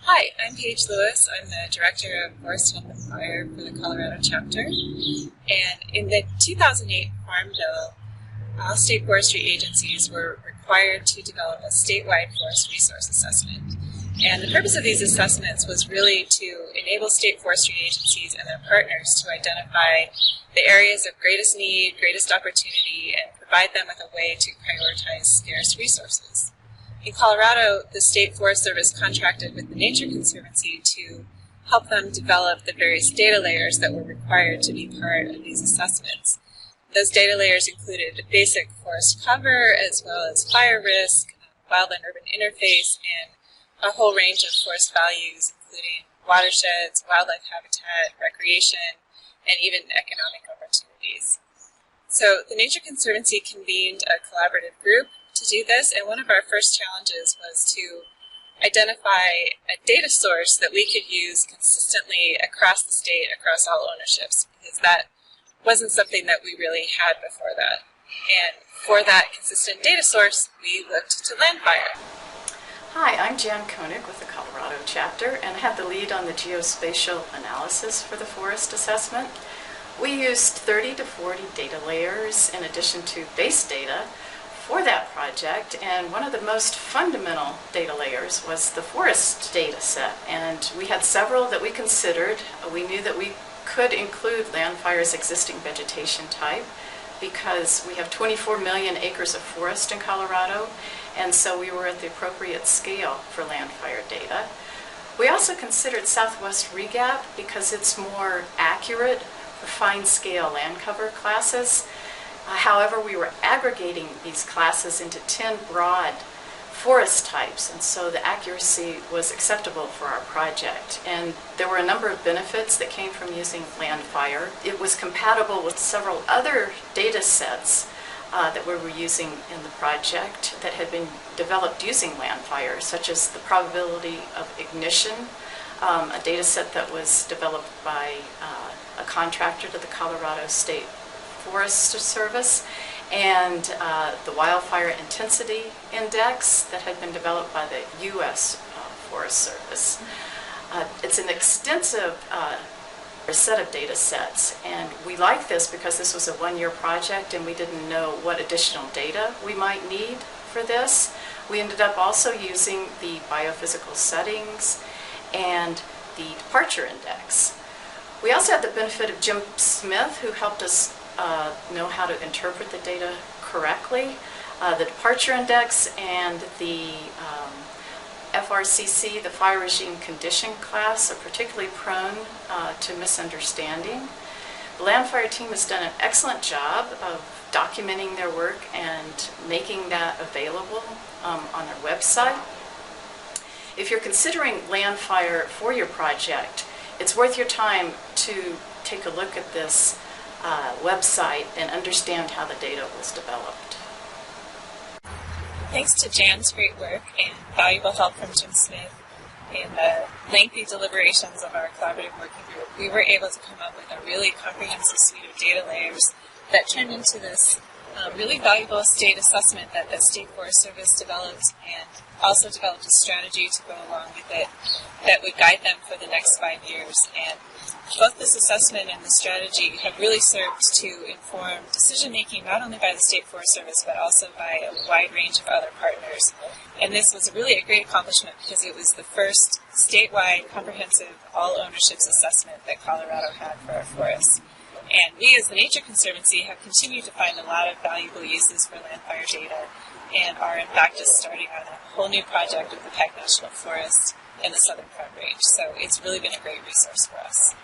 Hi, I'm Paige Lewis. I'm the Director of Forest Health and Fire for the Colorado chapter. And in the 2008 Farm Bill, all state forestry agencies were required to develop a statewide forest resource assessment. And the purpose of these assessments was really to enable state forestry agencies and their partners to identify the areas of greatest need, greatest opportunity, and provide them with a way to prioritize scarce resources. In Colorado, the State Forest Service contracted with the Nature Conservancy to help them develop the various data layers that were required to be part of these assessments. Those data layers included basic forest cover, as well as fire risk, wildland-urban interface, and a whole range of forest values, including watersheds, wildlife habitat, recreation, and even economic opportunities. So the Nature Conservancy convened a collaborative group to do this, and one of our first challenges was to identify a data source that we could use consistently across the state, across all ownerships, because that wasn't something that we really had before that. And for that consistent data source, we looked to LANDFIRE. Hi, I'm Jan Koenig with the Colorado chapter, and I have the lead on the geospatial analysis for the forest assessment. We used 30 to 40 data layers in addition to base data for that project, and one of the most fundamental data layers was the forest data set, and we had several that we considered. We knew that we could include LANDFIRE's existing vegetation type because we have 24 million acres of forest in Colorado, and so we were at the appropriate scale for LANDFIRE data. We also considered Southwest REGAP because it's more accurate for fine-scale land cover classes. However, we were aggregating these classes into 10 broad forest types, and so the accuracy was acceptable for our project. And there were a number of benefits that came from using LANDFIRE. It was compatible with several other data sets that we were using in the project that had been developed using LANDFIRE, such as the probability of ignition, a data set that was developed by a contractor to the Colorado State Forest Service, and the wildfire intensity index that had been developed by the U.S. Forest Service. It's an extensive set of data sets, and we like this because this was a one-year project and we didn't know what additional data we might need for this. We ended up also using the biophysical settings and the departure index. We also had the benefit of Jim Smith, who helped us know how to interpret the data correctly. The departure index and the FRCC, the fire regime condition class, are particularly prone to misunderstanding. The LANDFIRE team has done an excellent job of documenting their work and making that available on their website. If you're considering LANDFIRE for your project, it's worth your time to take a look at this website and understand how the data was developed. Thanks to Jan's great work and valuable help from Jim Smith in the lengthy deliberations of our collaborative working group, we were able to come up with a really comprehensive suite of data layers that turned into this really valuable state assessment that the State Forest Service developed, and also developed a strategy to go along with it that would guide them for the next 5 years. And both this assessment and the strategy have really served to inform decision-making not only by the State Forest Service but also by a wide range of other partners. And this was really a great accomplishment because it was the first statewide, comprehensive, all-ownerships assessment that Colorado had for our forests. And we, as the Nature Conservancy, have continued to find a lot of valuable uses for LANDFIRE data, and are in fact just starting on a whole new project with the Peck National Forest in the Southern Front Range. So it's really been a great resource for us.